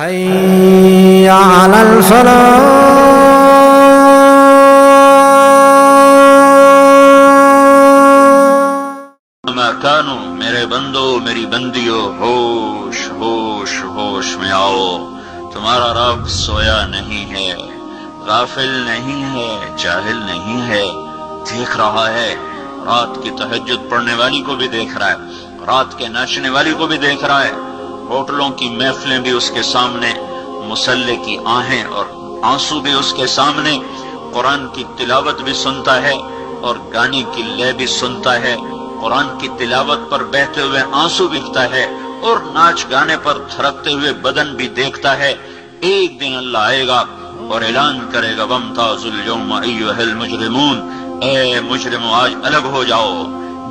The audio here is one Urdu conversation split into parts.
حي على الفلاح. کانو میرے بندو میری بندیو ہوش ہوش ہوش میں آؤ، تمہارا رب سویا نہیں ہے، غافل نہیں ہے، جاہل نہیں ہے، دیکھ رہا ہے، رات کی تہجد پڑھنے والی کو بھی دیکھ رہا ہے، رات کے ناچنے والی کو بھی دیکھ رہا ہے، ہوٹلوں کی محفلیں بھی اس کے سامنے، مسلح کی آہیں اور آنسو بھی اس کے سامنے، قرآن کی تلاوت بھی سنتا ہے اور گانے کی لے بھی سنتا ہے، قرآن کی تلاوت پر بہتے ہوئے آنسو بکتا ہے اور ناچ گانے پر تھرکتے ہوئے بدن بھی دیکھتا ہے۔ ایک دن اللہ آئے گا اور اعلان کرے گا وَامْتَازُوا الْيَوْمَ أَيُّهَا الْمُجْرِمُونَ، اے مجرمو آج الگ ہو جاؤ۔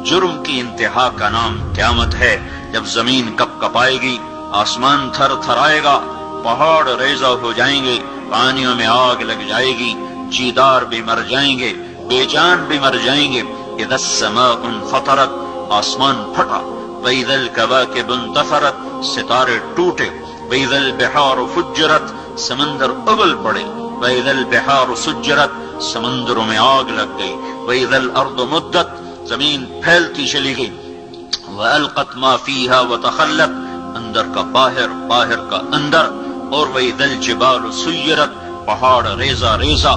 جرم کی انتہا کا نام قیامت ہے، جب زمین کپ کپائے گی، آسمان تھر تھرائے گا، پہاڑ ریزہ ہو جائیں گے، پانیوں میں آگ لگ جائے گی، جیدار بھی مر جائیں گے، بے جان بھی مر جائیں گے۔ اذا السماء انفطرت، آسمان پھٹا، واذا الكواكب انتثرت، ستارے ٹوٹے، واذا البحار فجرت، سمندر ابل پڑے، واذا البحار سجرت، سمندروں میں آگ لگ گئی، واذا الارض مدت، زمین پھیلتی چلی گئی، والقت ما فيها وتخلت، اندر کا باہر، باہر کا اندر، اور واذا الجبال سيرت، پہاڑ ریزہ ریزہ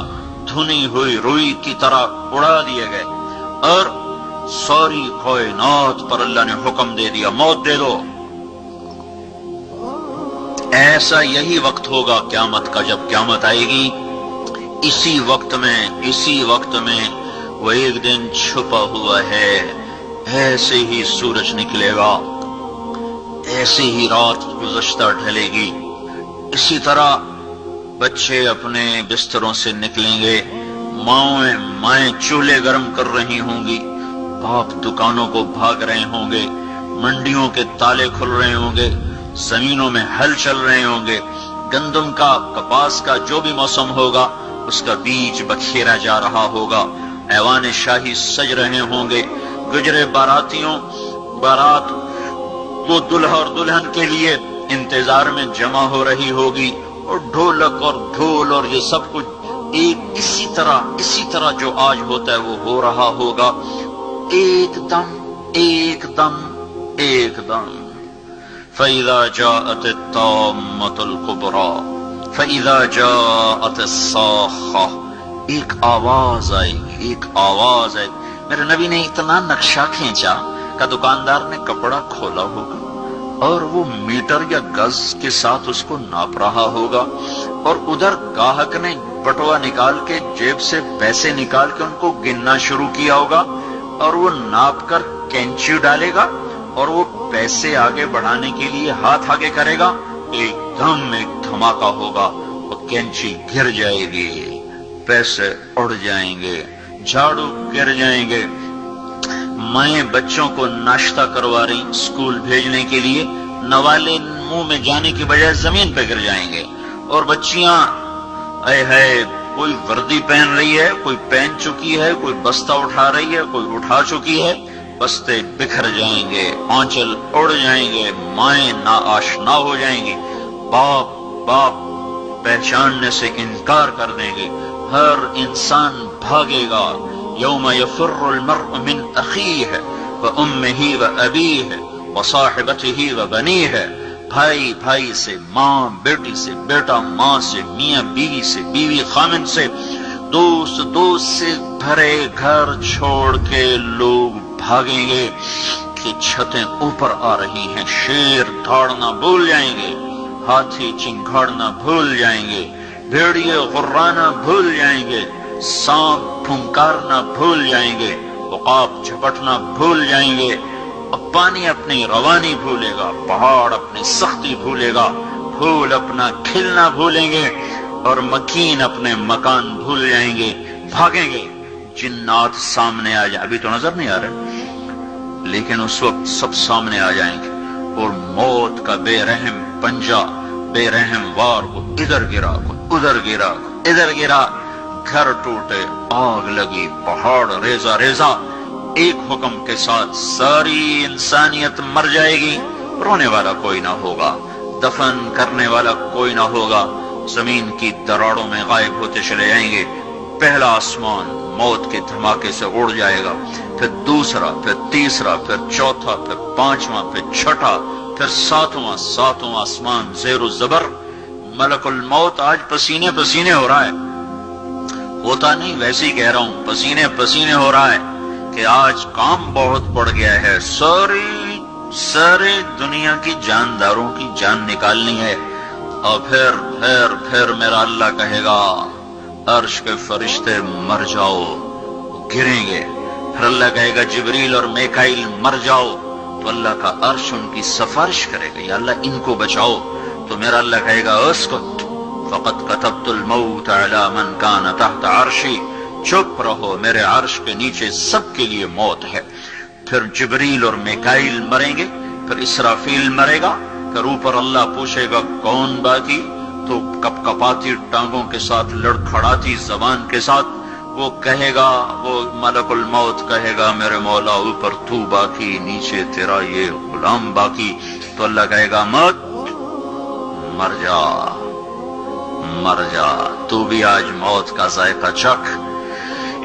دھنی ہوئی روئی کی طرح اڑا دیے گئے، اور ساری کائنات پر اللہ نے حکم دے دیا موت دے دو۔ ایسا یہی وقت ہوگا قیامت کا، جب قیامت آئے گی، اسی وقت میں وہ ایک دن چھپا ہوا ہے، ایسے ہی سورج نکلے گا، ایسے ہی رات گزشتہ ڈھلے گی، اسی طرح بچے اپنے بستروں سے نکلیں گے، مائیں چولہے گرم کر رہی ہوں گی، باپ دکانوں کو بھاگ رہے ہوں گے، منڈیوں کے تالے کھل رہے ہوں گے، زمینوں میں ہل چل رہے ہوں گے، گندم کا، کپاس کا جو بھی موسم ہوگا اس کا بیج بکھیرا جا رہا ہوگا، ایوان شاہی سج رہے ہوں گے، گجرے باراتیوں، بارات وہ دلہا اور دلہن کے لیے انتظار میں جمع ہو رہی ہوگی، اور ڈھولک اور ڈھول اور یہ سب کچھ ایک اسی طرح جو آج ہوتا ہے وہ ہو رہا ہوگا، ایک دم فَإِذَا جَاءَتِ الطَّامَّةُ الْكُبْرَى فَإِذَا جَاءَتِ الصَّاخَّةُ، ایک آواز آئے گی، میرے نبی نے اتنا نقشہ کھینچا کہ دکاندار نے کپڑا کھولا ہوگا اور وہ میٹر یا گز کے ساتھ اس کو ناپ رہا ہوگا، اور ادھر گاہک نے بٹوا نکال کے جیب سے پیسے نکال کے ان کو گننا شروع کیا ہوگا، اور وہ ناپ کر کینچی ڈالے گا اور وہ پیسے آگے بڑھانے کے لیے ہاتھ آگے کرے گا، ایک دھماکہ ہوگا، وہ کینچی گر جائے گی، پیسے اڑ جائیں گے، جھاڑو گر جائیں گے، مائیں بچوں کو ناشتہ کروا رہی اسکول بھیجنے کے لیے، نوالے منہ میں جانے کی بجائے زمین پہ گر جائیں گے، اور بچیاں کوئی وردی پہن رہی ہے، کوئی پہن چکی ہے، کوئی بستہ اٹھا رہی ہے، کوئی اٹھا چکی ہے، بستے بکھر جائیں گے، آنچل اڑ جائیں گے، مائیں ناآشنا ہو جائیں گی، باپ پہچاننے سے انکار کر دیں گے، ہر انسان بھاگے گا، یوم یفر المرء من اخیہ وامہ وابیہ وصاحبتہ وبنیہ، بھائی سے، ماں بیٹی سے، بیٹا ماں سے، میاں بیوی سے، بیوی خامن سے، دوست سے بھرے گھر چھوڑ کے لوگ بھاگیں گے کہ چھتیں اوپر آ رہی ہیں، شیر دھاڑنا بھول جائیں گے، ہاتھی چنگھاڑنا بھول جائیں گے، بھیڑیے غرانا بھول جائیں گے، سانپ پھنکارنا بھول جائیں گے، عقاب جھپٹنا بھول جائیں گے، پانی اپنی روانی بھولے گا، پہاڑ اپنی سختی بھولے گا، پھول اپنا کھلنا بھولیں گے، اور مکین اپنے مکان بھول جائیں گے، بھاگیں گے، جنات سامنے آ جائیں، ابھی تو نظر نہیں آ رہے لیکن اس وقت سب سامنے آ جائیں گے، اور موت کا بے رحم پنجہ، بے رحم وار کو ادھر گرا، کو ادھر گرا، کو ادھر گرا، گھر ٹوٹے، آگ لگی، پہاڑ ریزہ ریزہ، ایک حکم کے ساتھ ساری انسانیت مر جائے گی، رونے والا کوئی نہ ہوگا، دفن کرنے والا کوئی نہ ہوگا، زمین کی دراڑوں میں غائب ہوتے چلے جائیں گے، پہلا آسمان موت کے دھماکے سے اڑ جائے گا، پھر دوسرا، پھر تیسرا، پھر چوتھا، پھر پانچواں، پھر چھٹا، پھر ساتواں آسمان زیر و زبر۔ ملک الموت آج پسینے پسینے ہو رہا ہے، ہوتا نہیں ویسے ہی کہہ رہا ہوں، پسینے پسینے ہو رہا ہے کہ آج کام بہت بڑھ گیا ہے، سارے دنیا کی جانداروں کی جان نکالنی ہے، اور پھر میرا اللہ کہے گا عرش کے فرشتے مر جاؤ، گریں گے، پھر اللہ کہے گا جبریل اور میکائیل مر جاؤ، تو اللہ کا عرش ان کی سفارش کرے گا، یا اللہ ان کو بچاؤ، تو میرا اللہ کہے گا اسکت فقد کتبت الموت علی من کان تحت عرشی، چپ رہو، میرے عرش کے نیچے سب کے لیے موت ہے۔ پھر جبریل اور میکائیل مریں گے، پھر اسرافیل مرے گا، پھر اوپر اللہ پوچھے گا کون باقی، تو کپ کپاتی ٹانگوں کے ساتھ، لڑکھڑاتی زبان کے ساتھ وہ کہے گا، وہ ملک الموت کہے گا میرے مولا اوپر تو باقی، نیچے تیرا یہ غلام باقی، تو اللہ کہے گا مت، مر جا، تو بھی آج موت کا ذائقہ چکھ۔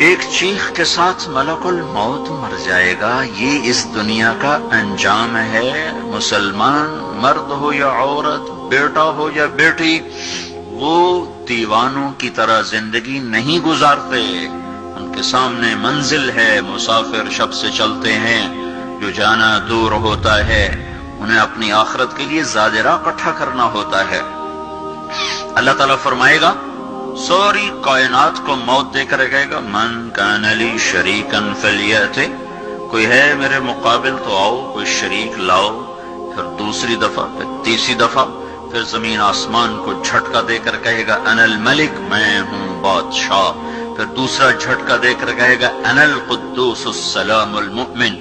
ایک چیخ کے ساتھ ملک الموت مر جائے گا، یہ اس دنیا کا انجام ہے۔ مسلمان مرد ہو یا عورت، بیٹا ہو یا بیٹی، وہ دیوانوں کی طرح زندگی نہیں گزارتے، ان کے سامنے منزل ہے، مسافر شب سے چلتے ہیں، جو جانا دور ہوتا ہے، انہیں اپنی آخرت کے لیے زادرہ اکٹھا کرنا ہوتا ہے۔ اللہ تعالیٰ فرمائے گا ساری کائنات کو موت دے کر کہے گا من کان لی شریکا فلیأت، کوئی ہے میرے مقابل تو آؤ، کوئی شریک لاؤ۔ پھر دوسری دفعہ، پھر تیسری دفعہ، پھر زمین آسمان کو جھٹکا دے کر کہے گا انا الملک، میں ہوں بادشاہ۔ پھر دوسرا جھٹکا دے کر کہے گا انا القدوس السلام المؤمن،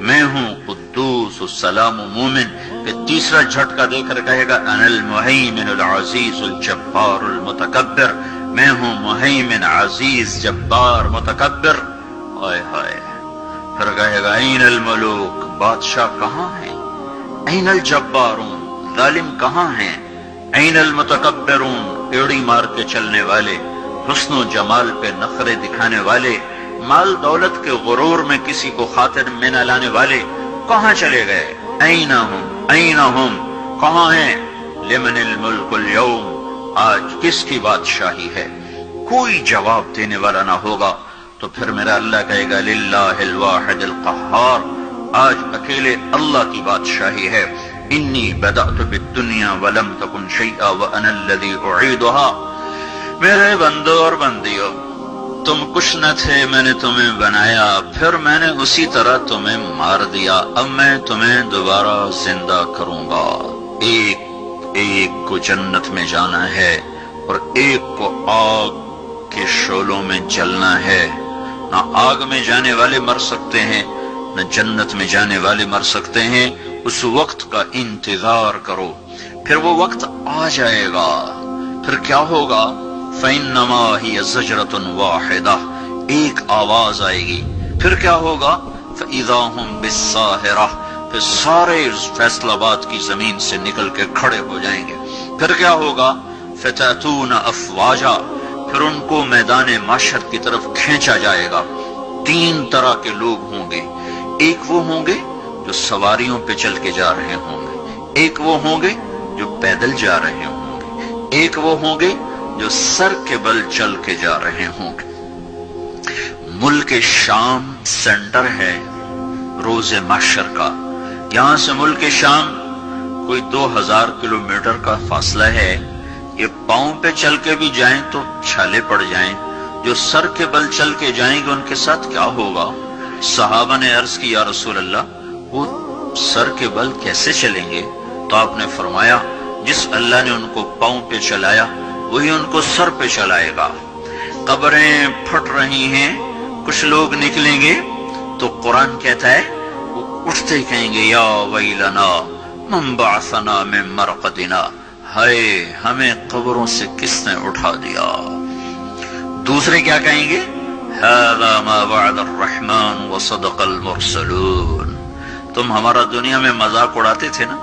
میں ہوں قدوس السلام مومن۔ پھر تیسرا جھٹکا دے کر کہے گا انا المہیمن العزیز الجبار المتکبر، میں ہوں مہیمن عزیز جبار متکبر۔ آئے ہائے، پھر کہے گا این الملوک، بادشاہ کہاں ہیں؟ این الجبارون، ظالم کہاں ہیں؟ این المتکبرون، ایڑی مار کے چلنے والے، حسن و جمال پہ نخرے دکھانے والے، مال دولت کے غرور میں کسی کو خاطر میں نہ لانے والے، کہاں چلے گئے؟ این ہم، کہاں ہیں؟ لمن الملک اليوم، آج کس کی بادشاہی ہے؟ کوئی جواب دینے والا نہ ہوگا۔ تو پھر میرا اللہ کہے گا للہ الواحد القہار، آج اکیلے اللہ کی بادشاہی ہے۔ انی بدأت بالدنیا ولم تکن شیئا وانا الذی اعیدها، میرے بندو اور بندیو، تم کچھ نہ تھے، میں نے تمہیں بنایا، پھر میں نے اسی طرح تمہیں مار دیا، اب میں تمہیں دوبارہ زندہ کروں گا۔ ایک کو جنت میں جانا ہے اور ایک کو آگ کے شعلوں میں جلنا ہے۔ نہ آگ میں جانے والے مر سکتے ہیں، نہ جنت میں جانے والے مر سکتے ہیں۔ اس وقت کا انتظار کرو، پھر وہ وقت آ جائے گا۔ پھر کیا ہوگا؟ فَإِنَّمَا هِيَ زَجْرَةٌ وَاحِدَةٌ، ایک آواز آئے گی۔ پھر کیا ہوگا؟ فَإِذَا هُمْ بِالسَّاهِرَةِ، پھر سارے فیصل آباد کی زمین سے نکل کے کھڑے ہو جائیں گے۔ پھر کیا ہوگا؟ فَتَأْتُونَ أَفْوَاجًا، پھر ان کو میدان محشر کی طرف کھینچا جائے گا۔ تین طرح کے لوگ ہوں گے، ایک وہ ہوں گے جو سواریوں پہ چل کے جا رہے ہوں گے، ایک وہ ہوں گے جو پیدل جا رہے ہوں گے، ایک وہ ہوں گے جو سر کے بل چل کے جا رہے ہوں گے۔ ملک شام سینٹر ہے روز محشر کا، یہاں سے ملک شام کوئی 2000 کلومیٹر کا فاصلہ ہے۔ یہ پاؤں پہ چل کے بھی جائیں تو چھالے پڑ جائیں، جو سر کے بل چل کے جائیں گے ان کے ساتھ کیا ہوگا؟ صحابہ نے عرض کی یا رسول اللہ، وہ سر کے بل کیسے چلیں گے؟ تو آپ نے فرمایا جس اللہ نے ان کو پاؤں پہ چلایا وہی ان کو سر پہ چلائے گا۔ قبریں پھٹ رہی ہیں، کچھ لوگ نکلیں گے تو قرآن کہتا ہے وہ اٹھتے ہی کہیں گے یا ویلنا من بعثنا من مرقدنا، ہائے ہمیں قبروں سے کس نے اٹھا دیا۔ دوسرے کیا کہیں گے؟ هذا ما وعد الرحمن وصدق المرسلون، تم ہمارا دنیا میں مذاق اڑاتے تھے نا،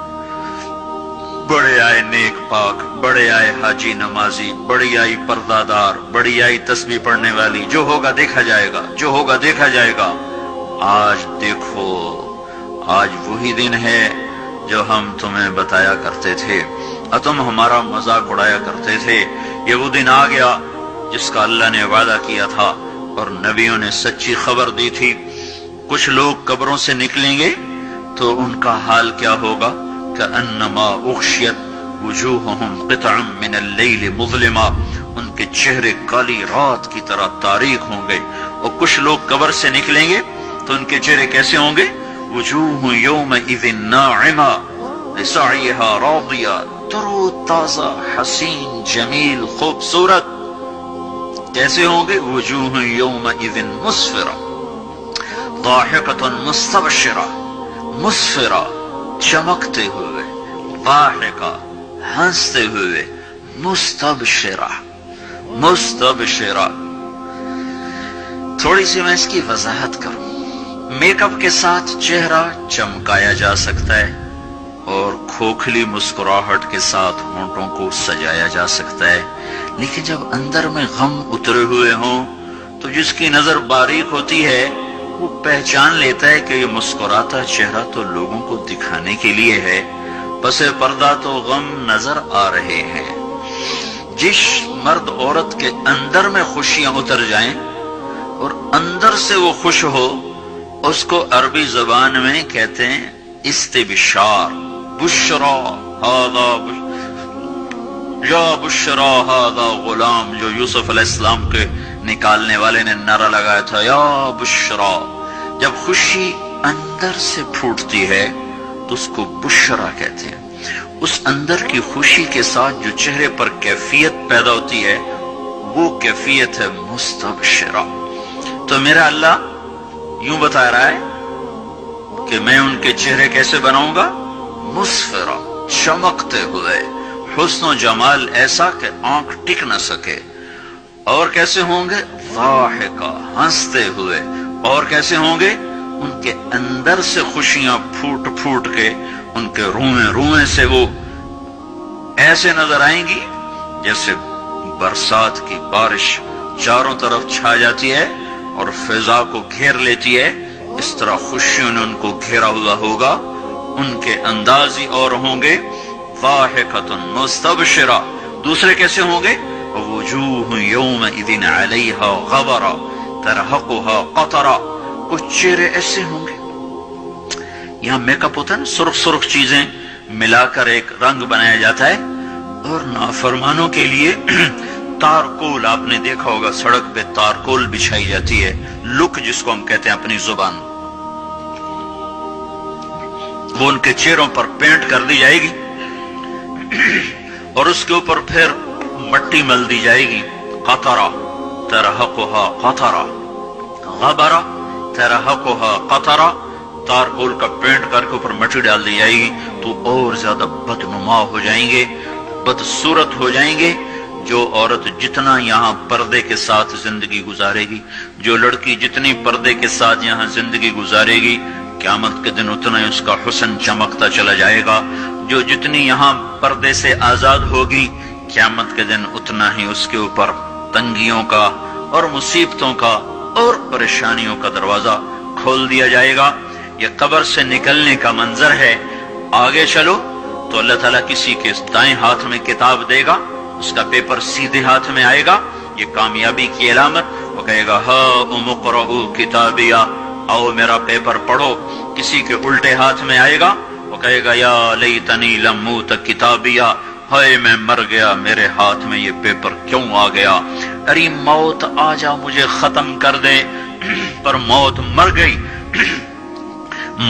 بڑے آئے نیک پاک، بڑے آئے حاجی نمازی، بڑی آئی پردہ دار، بڑی آئی تسبیح پڑھنے والی، جو ہوگا دیکھا جائے گا، جو ہوگا دیکھا جائے گا۔ آج دیکھو، آج وہی دن ہے جو ہم تمہیں بتایا کرتے تھے اور تم ہمارا مذاق اڑایا کرتے تھے۔ یہ وہ دن آ گیا جس کا اللہ نے وعدہ کیا تھا اور نبیوں نے سچی خبر دی تھی۔ کچھ لوگ قبروں سے نکلیں گے تو ان کا حال کیا ہوگا؟ کأنما اغشیت وجوہہم قطعا من اللیل مظلما، ان کے چہرے کالی رات کی طرح تاریک ہوں گے۔ اور کچھ لوگ قبر سے نکلیں گے تو ان کے چہرے کیسے ہوں گے؟ وجوہ یومئذ ناعمہ لسعیہا راضیہ، ترو تازہ، حسین، جمیل، خوبصورت۔ کیسے ہوں گے؟ وجوہ یومئذ مسفرہ ضاحکۃ مستبشرہ، مسفرہ چمکتے ہوئے، ضاحکہ ہنستے ہوئے، مستبشرہ مستبشرہ۔ تھوڑی سی میں اس کی وضاحت کروں۔ میک اپ کے ساتھ چہرہ چمکایا جا سکتا ہے اور کھوکھلی مسکراہٹ کے ساتھ ہونٹوں کو سجایا جا سکتا ہے، لیکن جب اندر میں غم اترے ہوئے ہوں تو جس کی نظر باریک ہوتی ہے وہ پہچان لیتا ہے کہ یہ مسکراتا چہرہ تو لوگوں کو دکھانے کے لیے ہے، پس پردہ تو غم نظر آ رہے ہیں۔ جس مرد عورت کے اندر میں خوشیاں اتر جائیں اور اندر سے وہ خوش ہو، اس کو عربی زبان میں کہتے ہیں استبشار۔ بشرا ہذا یا بشرا ہذا غلام، جو یوسف علیہ السلام کے نکالنے والے نے نعرہ لگایا تھا، یا بشرا۔ جب خوشی اندر سے پھوٹتی ہے تو اس کو بشرا کہتے ہیں۔ اس اندر کی خوشی کے ساتھ جو چہرے پر کیفیت پیدا ہوتی ہے وہ کیفیت ہے مستبشرہ۔ تو میرا اللہ یوں بتا رہا ہے کہ میں ان کے چہرے کیسے بناؤں گا؟ مسفرہ، چمکتے ہوئے، حسن و جمال ایسا کہ آنکھ ٹک نہ سکے۔ اور کیسے ہوں گے؟ ضاحکہ، ہنستے ہوئے۔ اور کیسے ہوں گے؟ ان کے اندر سے خوشیاں پھوٹ پھوٹ کے ان کے روئیں روئیں سے وہ ایسے نظر آئیں گی جیسے برسات کی بارش چاروں طرف چھا جاتی ہے اور فضا کو گھیر لیتی ہے، اس طرح خوشیوں نے ان کو گھیرا ہوا ہوگا۔ ان کے انداز ہی اور ہوں گے، ضاحکۃ مستبشرہ۔ دوسرے کیسے ہوں گے؟ وجوہ یومئذ علیہا غبرہ ترہقہا قطرہ۔ کچھ چہرے ایسے ہوں گے، یہاں میک اپ ہوتا ہے نا، سرخ سرخ چیزیں ملا کر ایک رنگ بنایا جاتا ہے، اور نافرمانوں کے لیے تارکول، آپ نے دیکھا ہوگا سڑک پہ تارکول بچھائی جاتی ہے، لک جس کو ہم کہتے ہیں اپنی زبان، وہ ان کے چہروں پر پینٹ کر دی جائے گی اور اس کے اوپر پھر مٹی مل دی جائے گی۔ قطرہ ترہقہا قطرہ، غبرہ ترہقہا قطرہ، تارکول کا پینٹ کر کے اوپر مٹی ڈال دی جائے گی تو اور زیادہ بدنما ہو جائیں گے، بدصورت ہو جائیں گے۔ جو عورت جتنا یہاں پردے کے ساتھ زندگی گزارے گی، جو لڑکی جتنی پردے کے ساتھ یہاں زندگی گزارے گی، قیامت کے دن اتنا ہی اس کا حسن چمکتا چلا جائے گا۔ جو جتنی یہاں پردے سے آزاد ہوگی، قیامت کے دن اتنا ہی اس کے اوپر تنگیوں کا اور مصیبتوں کا اور پریشانیوں کا دروازہ کھول دیا جائے گا۔ یہ قبر سے نکلنے کا منظر ہے۔ آگے چلو تو اللہ تعالیٰ کسی کے دائیں ہاتھ میں کتاب دے گا، اس کا پیپر سیدھے ہاتھ میں آئے گا، یہ کامیابی کی علامت۔ وہ کہے گا ہاؤم اقرؤوا کتابیہ، آؤ میرا پیپر پڑھو۔ کسی کے الٹے ہاتھ میں آئے گا، وہ کہے گا یا لیتنی لم اوت کتابیہ، ہائے میں مر گیا، میرے ہاتھ میں یہ پیپر کیوں آ گیا۔ ارے موت آ جا مجھے ختم کر دے، پر موت مر گئی۔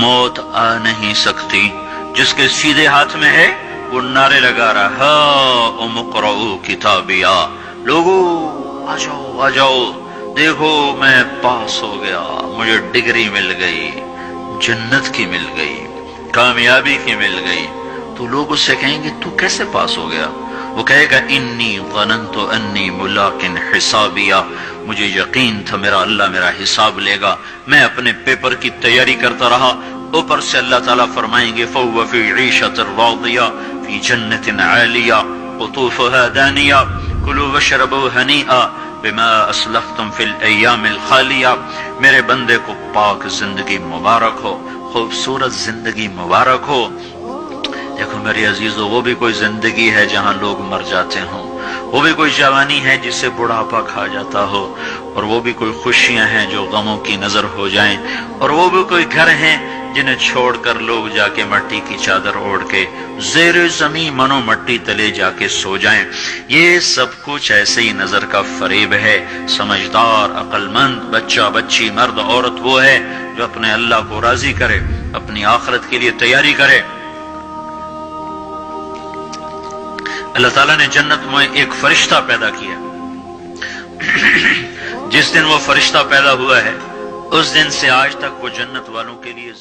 موت آ نہیں سکتی۔ جس کے سیدھے ہاتھ میں ہے وہ نعرے لگا رہا ہاؤم اقرؤوا کتابیہ، لوگو آ جاؤ آ جاؤ، دیکھو میں پاس ہو گیا، مجھے ڈگری مل گئی، جنت کی مل گئی، کامیابی کی مل گئی۔ تو لوگ اس سے کہیں گے تو کیسے پاس ہو گیا؟ وہ کہے گا انی ظننت انی ملاق حسابیہ، مجھے یقین تھا میرا اللہ میرا حساب لے گا، میں اپنے پیپر کی تیاری کرتا رہا۔ اوپر سے اللہ تعالیٰ فرمائیں گے فَهُوَ فِي عِيشَةٍ رَاضِيَةٍ، فی جنت عالیہ قطوفها دانیہ کلوا واشربوا ہنیئا بما اسلفتم فی الایام الخالیہ۔ میرے بندے کو پاک زندگی مبارک ہو، خوبصورت زندگی مبارک ہو۔ دیکھو میرے عزیزو، وہ بھی کوئی زندگی ہے جہاں لوگ مر جاتے ہوں، وہ بھی کوئی جوانی ہے جس سے بڑھاپا کھا جاتا ہو، اور وہ بھی کوئی خوشیاں ہیں جو غموں کی نظر ہو جائیں، اور وہ بھی کوئی گھر ہیں جنہیں چھوڑ کر لوگ جا کے مٹی کی چادر اوڑھ کے زیر زمین منو مٹی تلے جا کے سو جائیں۔ یہ سب کچھ ایسے ہی نظر کا فریب ہے۔ سمجھدار، عقل مند بچہ، بچی، مرد، عورت وہ ہے جو اپنے اللہ کو راضی کرے، اپنی آخرت کے لیے تیاری کرے۔ اللہ تعالیٰ نے جنت میں ایک فرشتہ پیدا کیا۔ جس دن وہ فرشتہ پیدا ہوا ہے اس دن سے آج تک وہ جنت والوں کے لیے